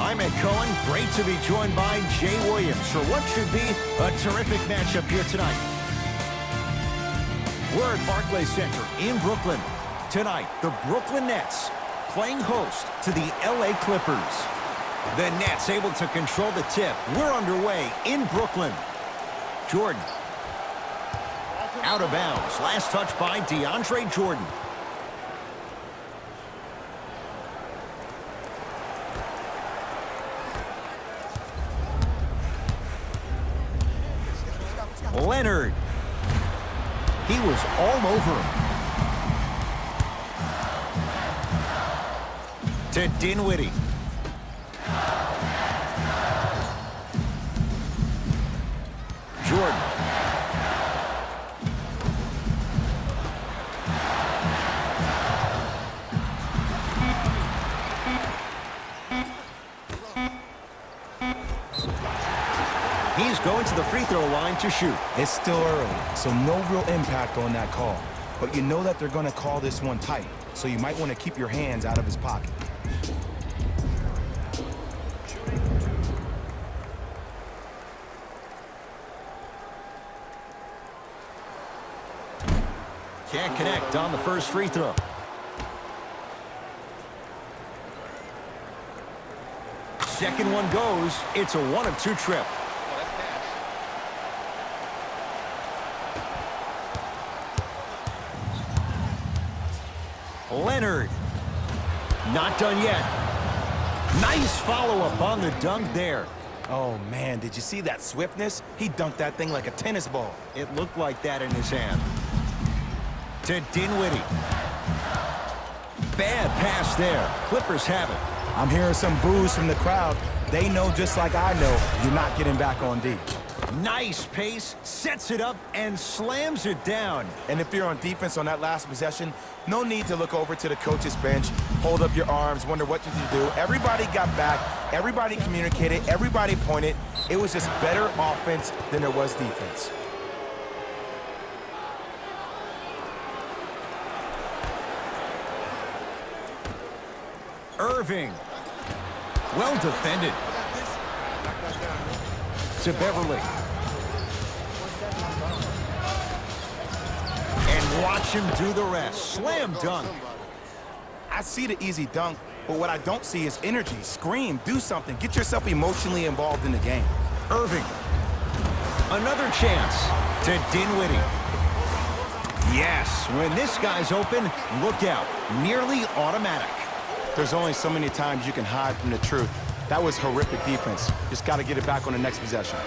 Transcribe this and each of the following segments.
I'm Ed Cohen. Great to be joined by Jay Williams for what should be a terrific matchup here tonight. We're at Barclays Center in Brooklyn. Tonight, the Brooklyn Nets playing host to the LA Clippers. The Nets able to control the tip. We're underway in Brooklyn. Jordan. Out of bounds. Last touch by DeAndre Jordan. Leonard. He was all over him. To Dinwiddie. Jordan. He's going to the free throw line to shoot. It's still early, so no real impact on that call. But you know that they're going to call this one tight, so you might want to keep your hands out of his pocket. Can't connect on the first free throw. Second one goes. It's a 1-of-2 trip. Leonard. Not done yet. Nice follow-up on the dunk there. Oh, man, did you see that swiftness? He dunked that thing like a tennis ball. It looked like that in his hand. To Dinwiddie. Bad pass there. Clippers have it. I'm hearing some boos from the crowd. They know just like I know you're not getting back on D. Nice pace, sets it up, and slams it down. And if you're on defense on that last possession, no need to look over to the coach's bench, hold up your arms, wonder what you do. Everybody got back, everybody communicated, everybody pointed. It was just better offense than there was defense. Irving. Well defended. To Beverly. And watch him do the rest. Slam dunk. I see the easy dunk, but what I don't see is energy. Scream, do something. Get yourself emotionally involved in the game. Irving. Another chance to Dinwiddie. Yes, when this guy's open, look out. Nearly automatic. There's only so many times you can hide from the truth. That was horrific defense. Just got to get it back on the next possession.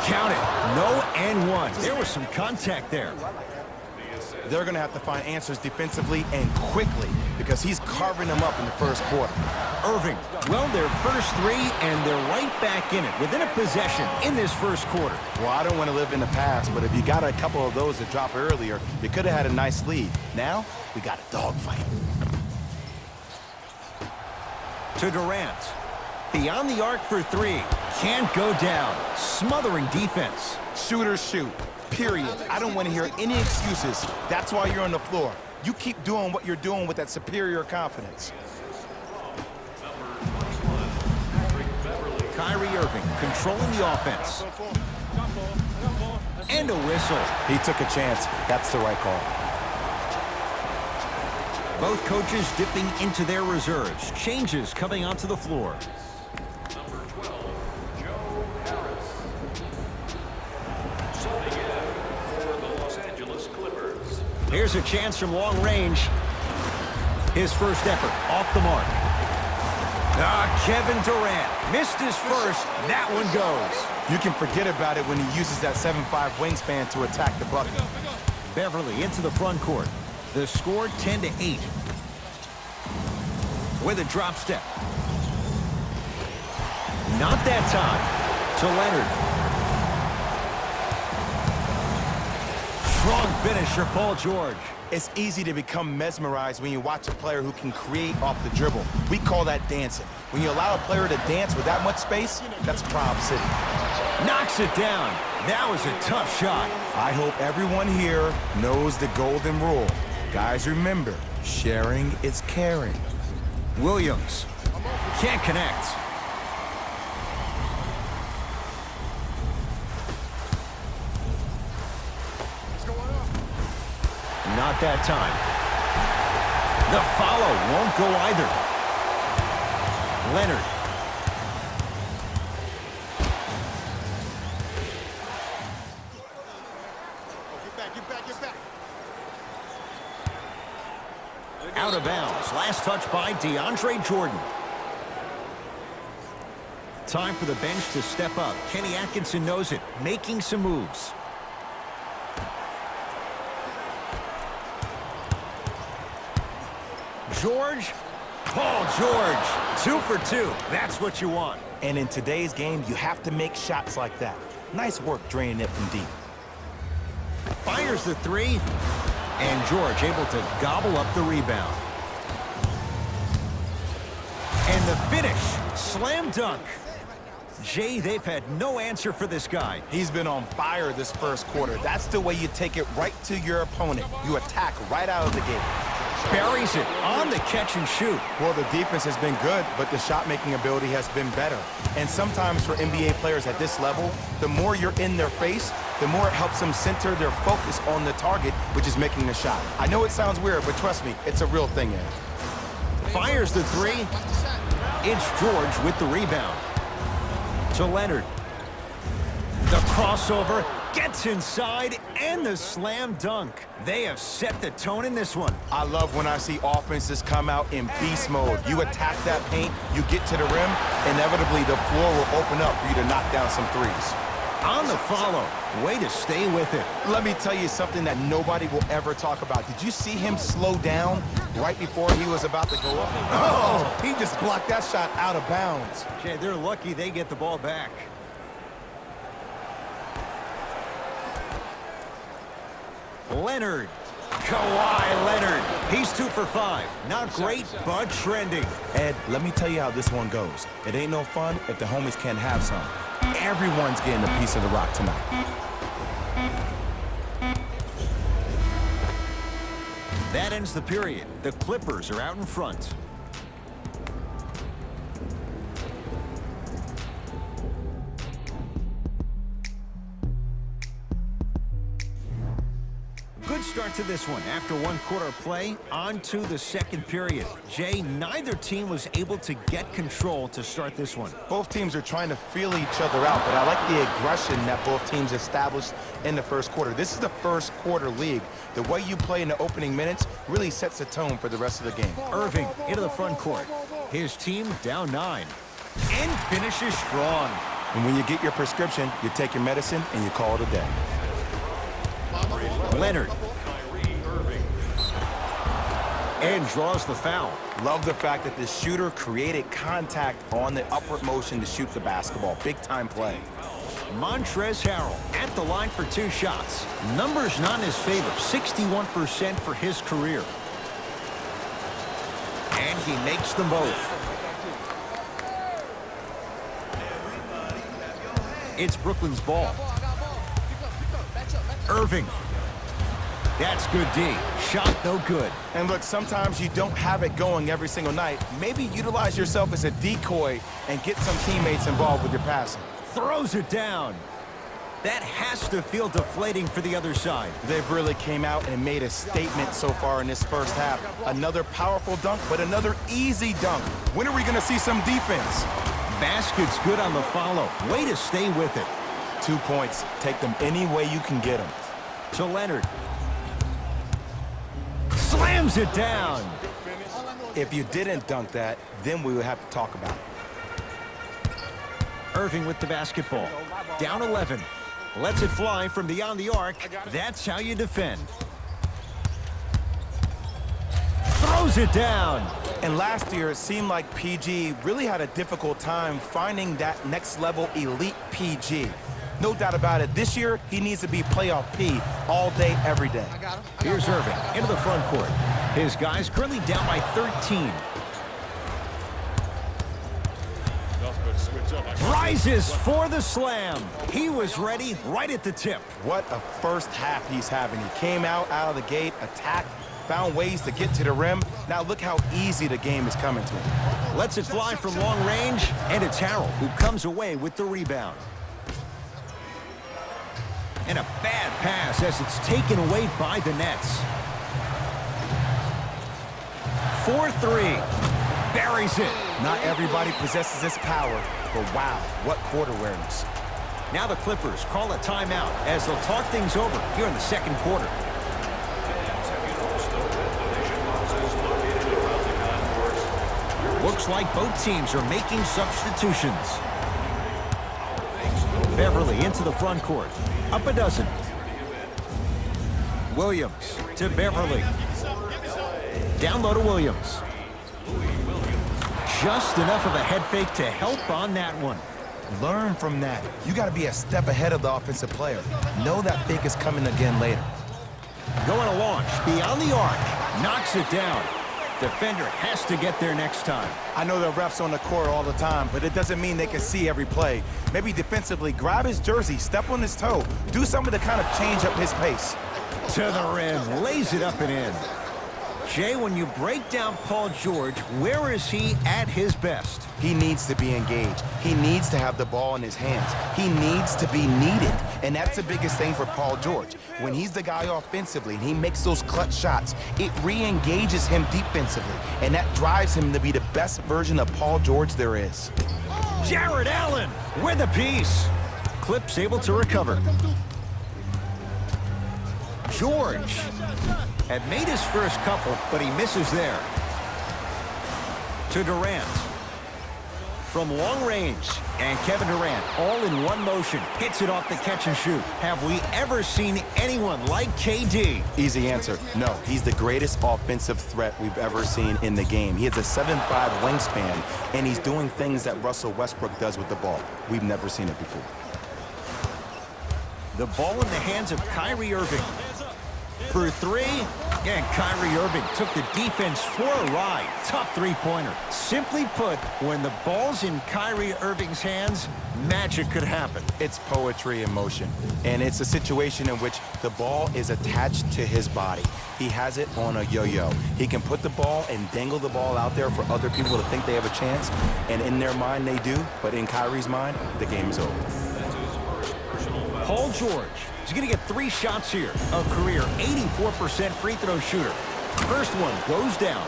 Count it. No and one. There was some contact there. They're going to have to find answers defensively and quickly because he's carving them up in the first quarter. Irving. Well, their first three, and they're right back in it within a possession in this first quarter. Well, I don't want to live in the past, but if you got a couple of those to drop earlier, you could have had a nice lead. Now, we got a dogfight. To Durant. Beyond the arc for three. Can't go down. Smothering defense. Shooters shoot. Period. I don't want to hear any excuses. That's why you're on the floor. You keep doing what you're doing with that superior confidence. Kyrie Irving controlling the offense. And a whistle. He took a chance. That's the right call. Both coaches dipping into their reserves. Changes coming onto the floor. Number 12, Joe Harris. Subbing in for the Los Angeles Clippers. Here's a chance from long range. His first effort off the mark. Kevin Durant missed his first. That one goes. You can forget about it when he uses that 7'5" wingspan to attack the bucket. Beverly into the front court. The score 10-8. With a drop step. Not that time. To Leonard. Strong finisher, Paul George. It's easy to become mesmerized when you watch a player who can create off the dribble. We call that dancing. When you allow a player to dance with that much space, that's Prob City. Knocks it down. That was a tough shot. I hope everyone here knows the golden rule. Guys, remember, sharing is caring. Williams. Can't connect. Not that time. The follow won't go either. Leonard. Get back. Out of bounds. Last touch by DeAndre Jordan. Time for the bench to step up. Kenny Atkinson knows it, making some moves. George. Paul George. 2 for 2. That's what you want. And in today's game, you have to make shots like that. Nice work draining it from deep. Fires the 3. And George able to gobble up the rebound. And the finish. Slam dunk. Jay, they've had no answer for this guy. He's been on fire this first quarter. That's the way you take it right to your opponent. You attack right out of the gate. Buries it on the catch and shoot. Well, the defense has been good, but the shot-making ability has been better. And sometimes for NBA players at this level, the more you're in their face, the more it helps them center their focus on the target, which is making the shot. I know it sounds weird, but trust me, it's a real thing, Ed. Fires the 3. It's George with the rebound. To Leonard. The crossover. Gets inside, and the slam dunk. They have set the tone in this one. I love when I see offenses come out in beast mode. You attack that paint, you get to the rim, inevitably the floor will open up for you to knock down some threes. On the follow. Way to stay with it. Let me tell you something that nobody will ever talk about. Did you see him slow down right before he was about to go up? Oh, he just blocked that shot out of bounds. Jay, they're lucky they get the ball back. Leonard. Kawhi Leonard. He's 2 for 5. Not great, but trending. Ed, let me tell you how this one goes. It ain't no fun if the homies can't have some. Everyone's getting a piece of the rock tonight. That ends the period. The Clippers are out in front. Good start to this one. After 1 quarter play, on to the second period. Jay, neither team was able to get control to start this one. Both teams are trying to feel each other out, but I like the aggression that both teams established in the first quarter. This is the first quarter league. The way you play in the opening minutes really sets the tone for the rest of the game. Irving into the front court. His team down 9. And finishes strong. And when you get your prescription, you take your medicine and you call it a day. Leonard. And draws the foul. Love the fact that the shooter created contact on the upward motion to shoot the basketball. Big time play. Montrezl Harrell at the line for 2 shots. Numbers not in his favor. 61% for his career. And he makes them both. It's Brooklyn's ball. Irving. That's good D. Shot no good. And look, sometimes you don't have it going every single night. Maybe utilize yourself as a decoy and get some teammates involved with your passing. Throws it down. That has to feel deflating for the other side. They've really came out and made a statement so far in this first half. Another powerful dunk, but another easy dunk. When are we going to see some defense? Basket's good on the follow. Way to stay with it. 2 points. Take them any way you can get them. To Leonard. Slams it down. If you didn't dunk that, then we would have to talk about it. Irving with the basketball. Down 11. Lets it fly from beyond the arc. That's how you defend. Throws it down. And last year, it seemed like PG really had a difficult time finding that next level elite PG. No doubt about it. This year, he needs to be playoff P all day, every day. Here's Irving into the front court. His guys currently down by 13. Rises for the slam. He was ready right at the tip. What a first half he's having. He came out of the gate, attacked, found ways to get to the rim. Now look how easy the game is coming to him. Lets it fly from long range, and it's Harrell who comes away with the rebound. And a bad pass as it's taken away by the Nets. 4-3. Buries it. Not everybody possesses this power, but wow, what court awareness. Now the Clippers call a timeout as they'll talk things over here in the second quarter. Looks like both teams are making substitutions. Beverly into the front court. Up a dozen. Williams to Beverly. Down low to Williams. Just enough of a head fake to help on that one. Learn from that. You got to be a step ahead of the offensive player. Know that fake is coming again later. Going to launch beyond the arc. Knocks it down. Defender has to get there next time. I know the refs on the court all the time, but it doesn't mean they can see every play. Maybe defensively, grab his jersey, step on his toe, do something to kind of change up his pace. To the rim, lays it up and in. Jay, when you break down Paul George, where is he at his best? He needs to be engaged. He needs to have the ball in his hands. He needs to be needed. And that's the biggest thing for Paul George. When he's the guy offensively and he makes those clutch shots, it re-engages him defensively. And that drives him to be the best version of Paul George there is. Jared Allen with a piece. Clips able to recover. George had made his first couple, but he misses there. To Durant. From long range, and Kevin Durant, all in one motion, hits it off the catch and shoot. Have we ever seen anyone like KD? Easy answer, no. He's the greatest offensive threat we've ever seen in the game. He has a 7'5" wingspan, and he's doing things that Russell Westbrook does with the ball. We've never seen it before. The ball in the hands of Kyrie Irving. For three, and Kyrie Irving took the defense for a ride. Tough three-pointer. Simply put, when the ball's in Kyrie Irving's hands, magic could happen. It's poetry in motion, and it's a situation in which the ball is attached to his body. He has it on a yo-yo. He can put the ball and dangle the ball out there for other people to think they have a chance, and in their mind they do, but in Kyrie's mind, the game is over. Paul George is going to get 3 shots here. A career 84% free throw shooter. First one goes down.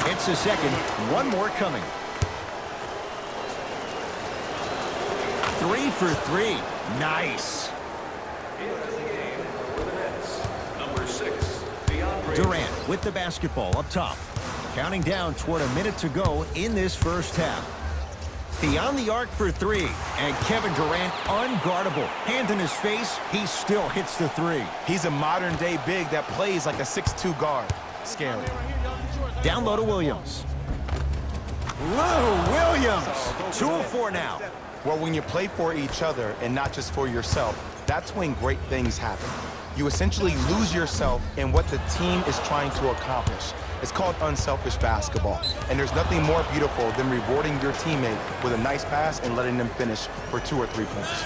Hits the second. One more coming. 3 for 3. Nice. Into the game for the Nets, number 6, Durant with the basketball up top. Counting down toward a minute to go in this first half. Beyond the arc for 3, and Kevin Durant unguardable. Hand in his face, he still hits the 3. He's a modern-day big that plays like a 6'2" guard. Scary. Down low to Williams. Lou Williams. 2 of 4 now. Well, when you play for each other and not just for yourself, that's when great things happen. You essentially lose yourself in what the team is trying to accomplish. It's called unselfish basketball, and there's nothing more beautiful than rewarding your teammate with a nice pass and letting them finish for 2 or 3 points.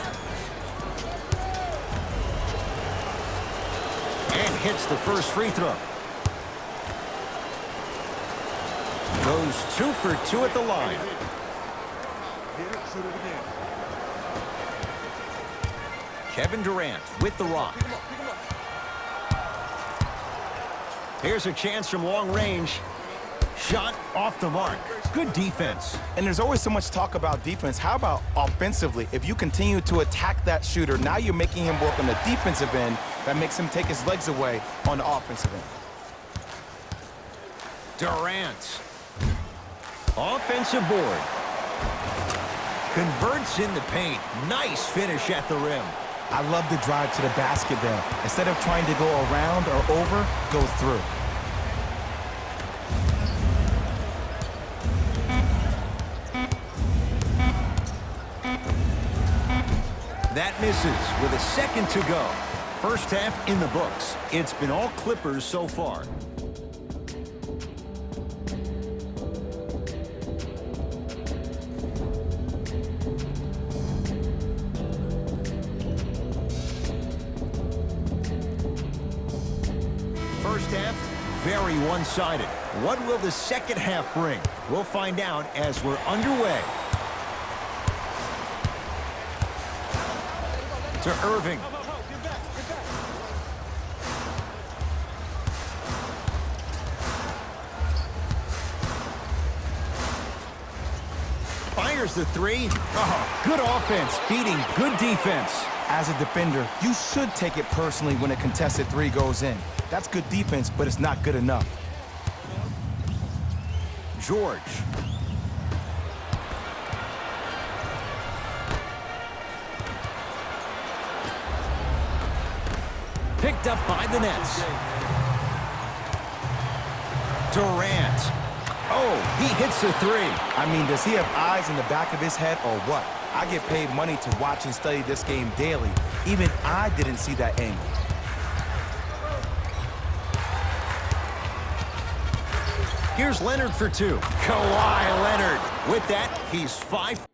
And hits the first free throw. Goes 2 for 2 at the line. Kevin Durant with the rock. Here's a chance from long range. Shot off the mark. Good defense. And there's always so much talk about defense. How about offensively? If you continue to attack that shooter, now you're making him work on the defensive end. That makes him take his legs away on the offensive end. Durant. Offensive board. Converts in the paint. Nice finish at the rim. I love the drive to the basket there. Instead of trying to go around or over, go through. That misses with a second to go. First half in the books. It's been all Clippers so far. First half, very one-sided. What will the second half bring? We'll find out as we're underway. To Irving. Get back, get back. Fires the three. Oh, good offense, beating good defense. As a defender, you should take it personally when a contested three goes in. That's good defense, but it's not good enough. George. Picked up by the Nets. Durant. Oh, he hits the three. I mean, does he have eyes in the back of his head or what? I get paid money to watch and study this game daily. Even I didn't see that angle. Here's Leonard for two. Kawhi Leonard. With that, he's 5.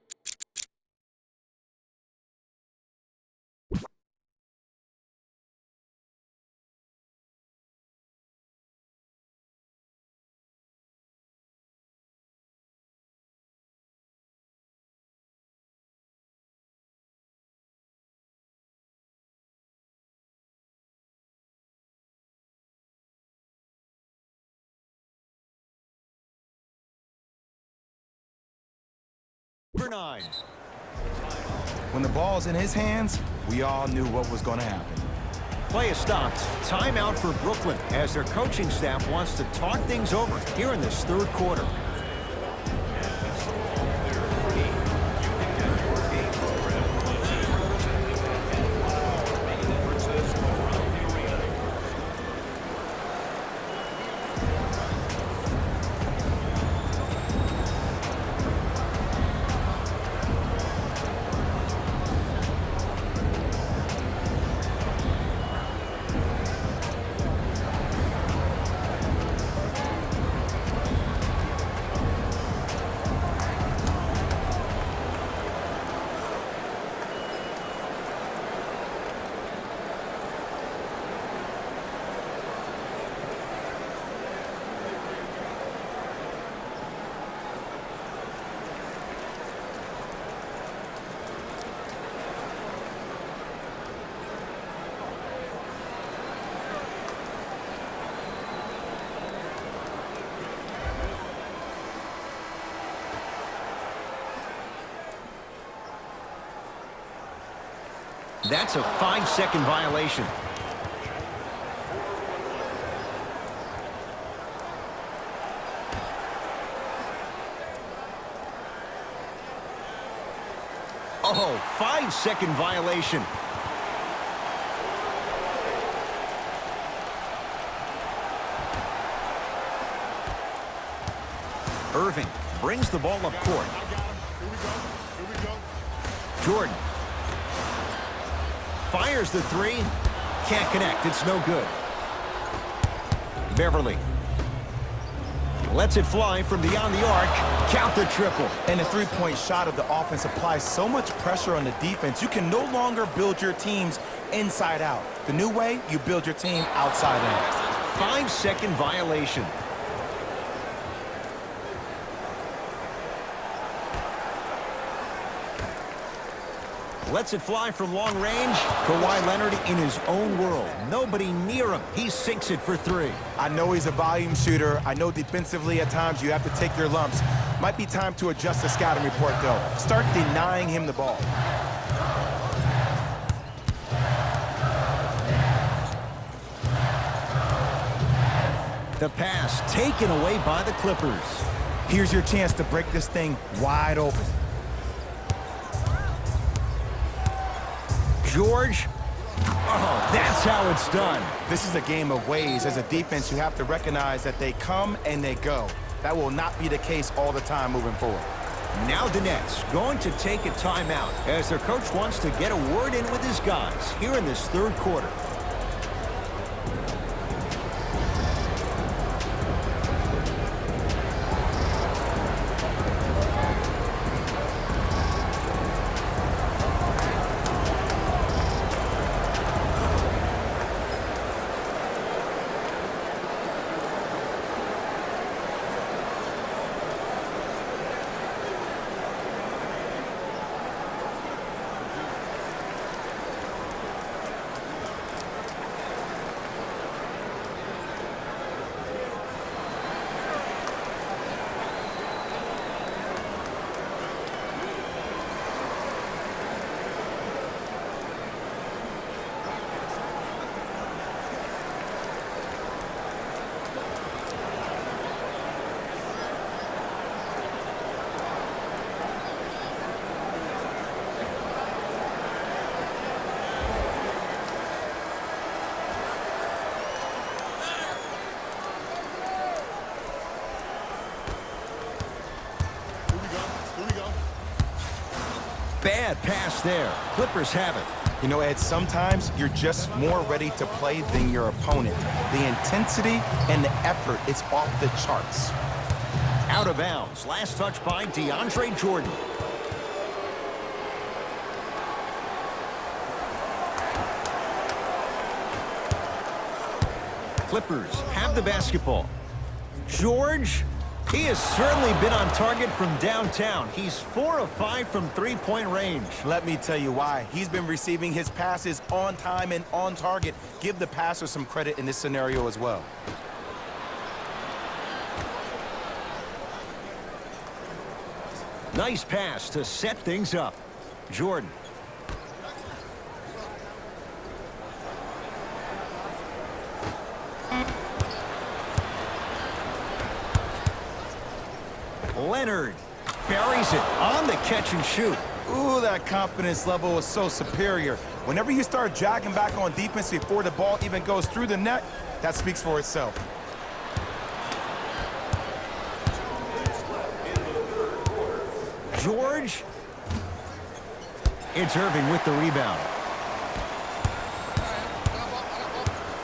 For 9. When the ball's in his hands, we all knew what was going to happen. Play is stopped. Timeout for Brooklyn as their coaching staff wants to talk things over here in this third quarter. That's a 5-second violation. Oh, 5-second violation. Irving brings the ball up court. I got him. Here we go. Here we go. Jordan. Fires the three. Can't connect. It's no good. Beverly. Lets it fly from beyond the arc. Count the triple. And the three-point shot of the offense applies so much pressure on the defense, you can no longer build your teams inside out. The new way, you build your team outside in. 5-second violation. Lets it fly from long range. Kawhi Leonard in his own world. Nobody near him. He sinks it for three. I know he's a volume shooter. I know defensively at times you have to take your lumps. Might be time to adjust the scouting report, though. Start denying him the ball. The pass taken away by the Clippers. Here's your chance to break this thing wide open. George. Oh, that's how it's done. This is a game of ways. As a defense, you have to recognize that they come and they go. That will not be the case all the time moving forward. Now the Nets going to take a timeout as their coach wants to get a word in with his guys here in this third quarter. Bad pass there. Clippers have it. You know, Ed, sometimes you're just more ready to play than your opponent. The intensity and the effort is off the charts. Out of bounds. Last touch by DeAndre Jordan. Clippers have the basketball. George, he has certainly been on target from downtown. He's 4 of 5 from three-point range. Let me tell you why. He's been receiving his passes on time and on target. Give the passer some credit in this scenario as well. Nice pass to set things up. Jordan. Leonard buries it on the catch and shoot. Ooh, that confidence level is so superior. Whenever you start jogging back on defense before the ball even goes through the net, that speaks for itself. George. It's Irving with the rebound.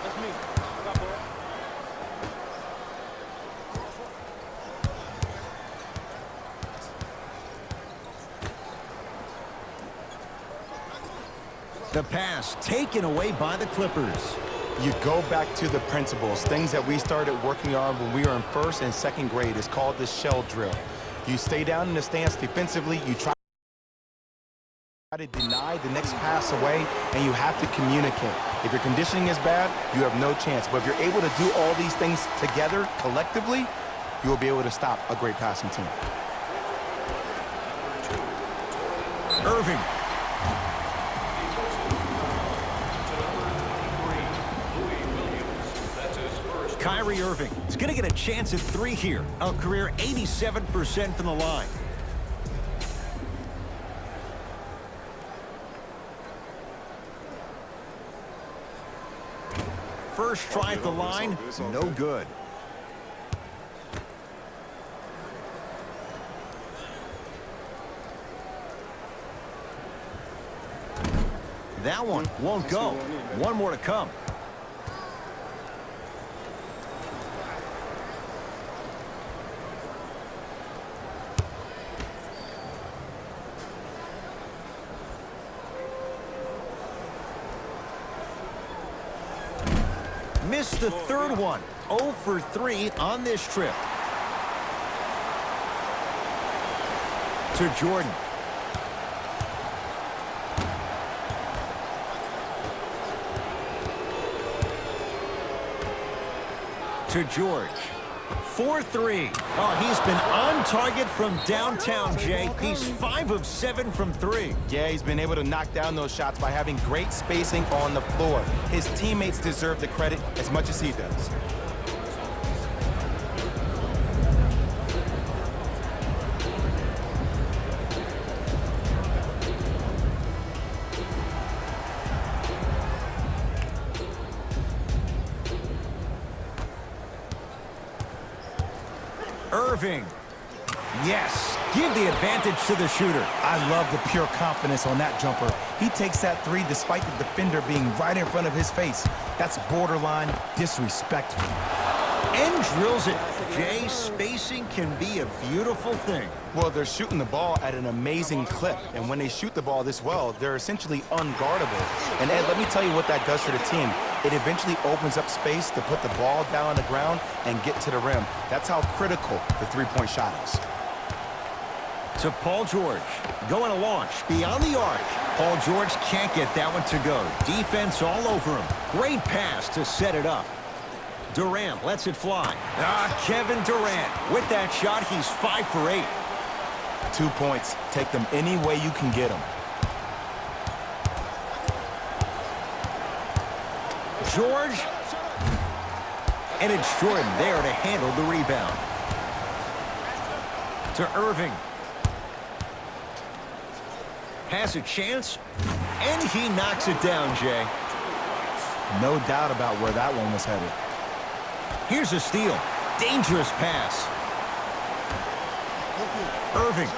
That's me. Stop, ball. The pass taken away by the Clippers. You go back to the principles, things that we started working on when we were in first and second grade. It's called the shell drill. You stay down in the stance defensively, you try to deny the next pass away, and you have to communicate. If your conditioning is bad, you have no chance. But if you're able to do all these things together, collectively, you will be able to stop a great passing team. Irving. Kyrie Irving is going to get a chance at 3 here. A career 87% from the line. First try at the line, no good. That one won't go. One more to come. Missed the third one. 0 for 3 on this trip. To Jordan. To George. 4-3. Oh, he's been on target from downtown, Jay. He's 5 of 7 from 3. Yeah, he's been able to knock down those shots by having great spacing on the floor. His teammates deserve the credit as much as he does. Irving. Yes, give the advantage to the shooter. I love the pure confidence on that jumper. He takes that three despite the defender being right in front of his face. That's borderline disrespectful. And drills it. Jay, spacing can be a beautiful thing. Well, they're shooting the ball at an amazing clip, and when they shoot the ball this well, they're essentially unguardable. And Ed, let me tell you what that does for the team. It eventually opens up space to put the ball down on the ground and get to the rim. That's how critical the three-point shot is. To Paul George. Going to launch beyond the arc. Paul George can't get that one to go. Defense all over him. Great pass to set it up. Durant lets it fly. Kevin Durant. With that shot, he's 5 for 8. 2 points. Take them any way you can get them. George. And it's Jordan there to handle the rebound. To Irving. Has a chance. And he knocks it down, Jay. No doubt about where that one was headed. Here's a steal. Dangerous pass. Irving.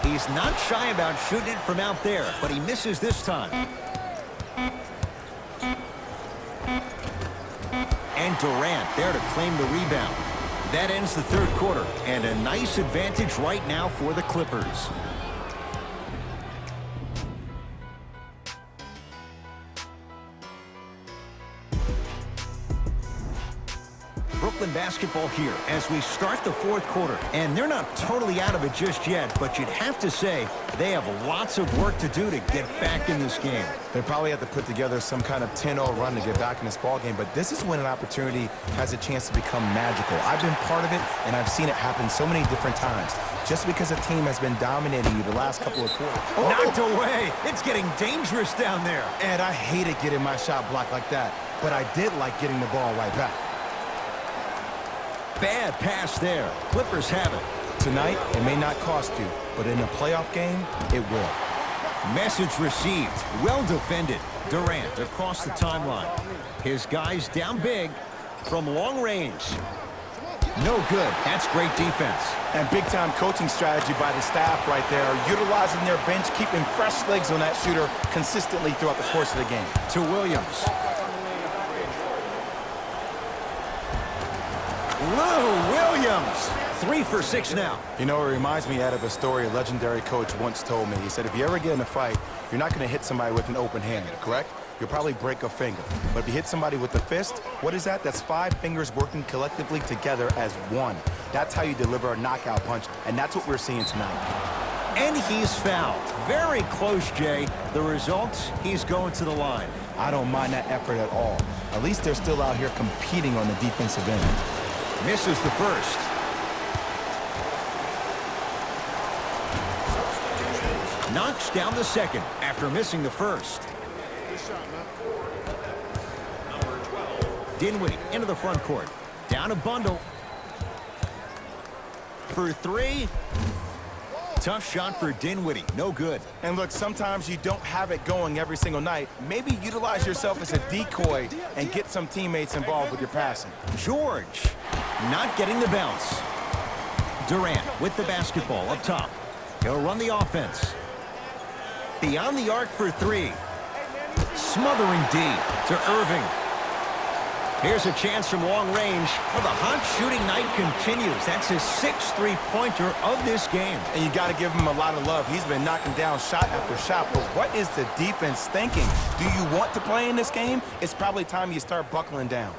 He He's not shy about shooting it from out there, but he misses this time. And Durant there to claim the rebound. That ends the third quarter, and a nice advantage right now for the Clippers. Brooklyn basketball here as we start the fourth quarter. And they're not totally out of it just yet, but you'd have to say they have lots of work to do to get back in this game. They probably have to put together some kind of 10-0 run to get back in this ball game, but this is when an opportunity has a chance to become magical. I've been part of it, and I've seen it happen so many different times. Just because a team has been dominating you the last couple of quarters. Oh. Knocked away. It's getting dangerous down there. And I hated getting my shot blocked like that, but I did like getting the ball right back. Bad pass there. Clippers have it. Tonight, it may not cost you, but in a playoff game, it will. Message received. Well defended. Durant across the timeline. His guys down big from long range. No good. That's great defense. And big-time coaching strategy by the staff right there, utilizing their bench, keeping fresh legs on that shooter consistently throughout the course of the game. To Williams. Lou Williams. 3 for 6 now. You know, it reminds me out of a story a legendary coach once told me. He said, if you ever get in a fight, you're not going to hit somebody with an open hand, correct? You'll probably break a finger. But if you hit somebody with a fist, what is that? That's 5 fingers working collectively together as one. That's how you deliver a knockout punch, and that's what we're seeing tonight. And he's fouled. Very close, Jay. The result, he's going to the line. I don't mind that effort at all. At least they're still out here competing on the defensive end. Misses the first. Knocks down the second after missing the first. Number 12. Dinwiddie into the front court. Down a bundle. For 3. Tough shot for Dinwiddie. No good. And look, sometimes you don't have it going every single night. Maybe utilize yourself as a decoy and get some teammates involved with your passing. George not getting the bounce. Durant with the basketball up top. He'll run the offense. Beyond the arc for 3. Smothering D to Irving. Here's a chance from long range. Well, the hot shooting night continues. That's his 6th three-pointer of this game. And you got to give him a lot of love. He's been knocking down shot after shot. But what is the defense thinking? Do you want to play in this game? It's probably time you start buckling down.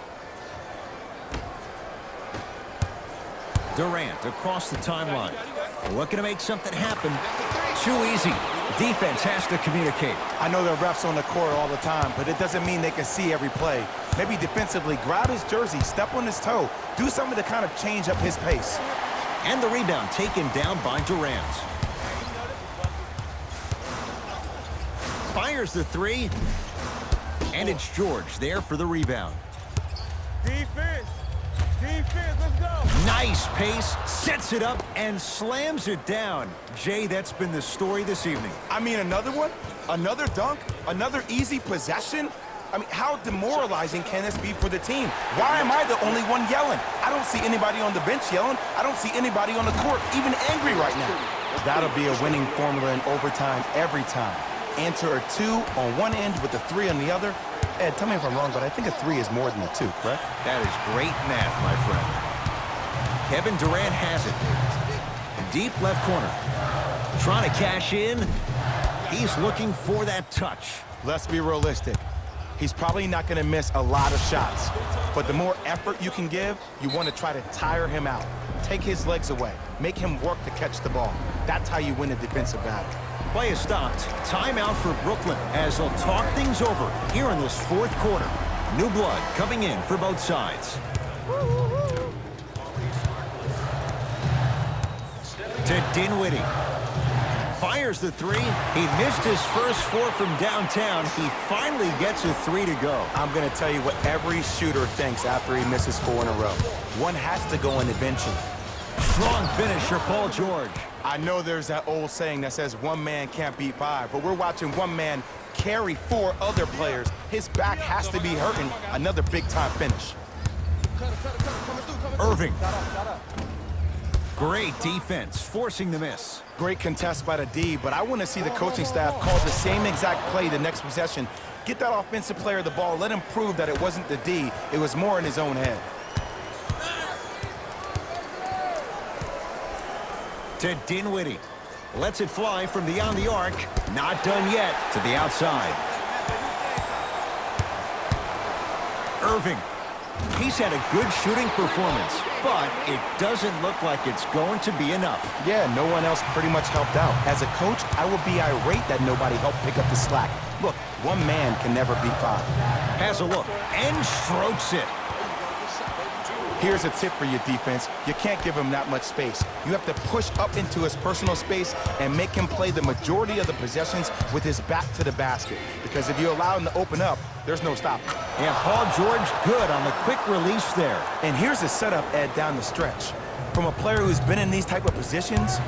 Durant across the timeline. Looking to make something happen. Too easy. Defense has to communicate. I know there are refs on the court all the time, but it doesn't mean they can see every play. Maybe defensively, grab his jersey, step on his toe, do something to kind of change up his pace. And the rebound taken down by Durant. Fires the 3. And it's George there for the rebound. Defense. Defense, let's go. Nice pace, sets it up, and slams it down. Jay, that's been the story this evening. I mean, another one? Another dunk? Another easy possession? I mean, how demoralizing can this be for the team? Why am I the only one yelling? I don't see anybody on the bench yelling. I don't see anybody on the court even angry right now. That'll be a winning formula in overtime every time. Answer a 2 on one end with a 3 on the other. Ed, tell me if I'm wrong, but I think a 3 is more than a 2, correct? That is great math, my friend. Kevin Durant has it. Deep left corner. Trying to cash in. He's looking for that touch. Let's be realistic. He's probably not going to miss a lot of shots. But the more effort you can give, you want to try to tire him out. Take his legs away. Make him work to catch the ball. That's how you win a defensive battle. Play is stopped. Timeout for Brooklyn as they'll talk things over here in this fourth quarter. New blood coming in for both sides. To Dinwiddie. Fires the 3. He missed his first 4 from downtown. He finally gets a 3 to go. I'm going to tell you what every shooter thinks after he misses 4 in a row. One has to go in eventually. Strong finish for Paul George. I know there's that old saying that says one man can't beat 5, but we're watching one man carry 4 other players. His back has to be hurting. Another big-time finish. Irving. Great defense, forcing the miss. Great contest by the D, but I want to see the coaching staff call the same exact play the next possession. Get that offensive player the ball. Let him prove that it wasn't the D. It was more in his own head. To Dinwiddie. Lets it fly from beyond the arc. Not done yet. To the outside. Irving. He's had a good shooting performance, but it doesn't look like it's going to be enough. Yeah, no one else pretty much helped out. As a coach, I would be irate that nobody helped pick up the slack. Look, one man can never beat five. Has a look and strokes it. Here's a tip for your defense. You can't give him that much space. You have to push up into his personal space and make him play the majority of the possessions with his back to the basket. Because if you allow him to open up, there's no stopping. And Paul George good on the quick release there. And here's a setup, Ed, down the stretch. From a player who's been in these type of positions,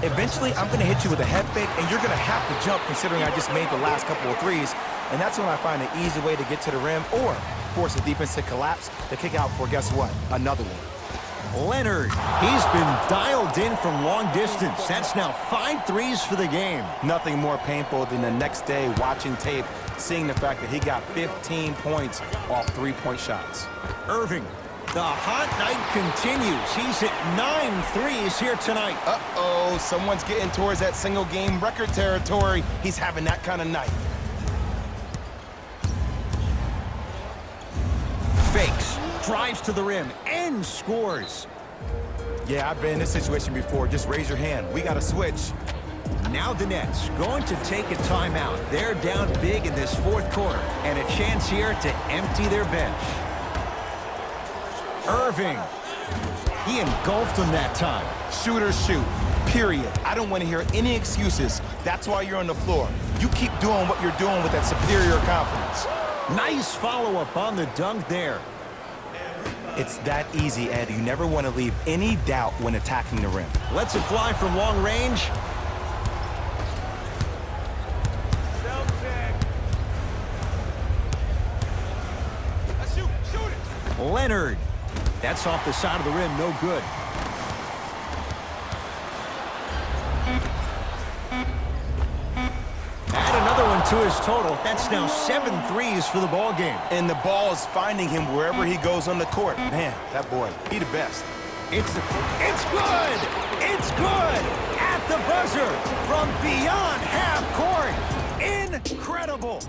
eventually I'm going to hit you with a head fake, and you're going to have to jump considering I just made the last couple of threes. And that's when I find an easy way to get to the rim or force the defense to collapse to kick out for, guess what, another one. Leonard, he's been dialed in from long distance. That's now 5 threes for the game. Nothing more painful than the next day watching tape, seeing the fact that he got 15 points off three-point shots. Irving, the hot night continues. He's hit 9 threes here tonight. Uh-oh, someone's getting towards that single-game record territory. He's having that kind of night. Fakes, drives to the rim, and scores. Yeah, I've been in this situation before. Just raise your hand. We got to switch. Now the Nets going to take a timeout. They're down big in this fourth quarter, and a chance here to empty their bench. Irving, he engulfed them that time. Shoot or shoot, period. I don't want to hear any excuses. That's why you're on the floor. You keep doing what you're doing with that superior confidence. Nice follow-up on the dunk there. It's that easy, Ed. You never want to leave any doubt when attacking the rim. Lets it fly from long range. Shoot it. Leonard. That's off the side of the rim, no good. Add another one to his total. That's now 7 threes for the ball game. And the ball is finding him wherever he goes on the court. Man, that boy, he the best. It's good! It's good! At the buzzer from beyond half court. Incredible!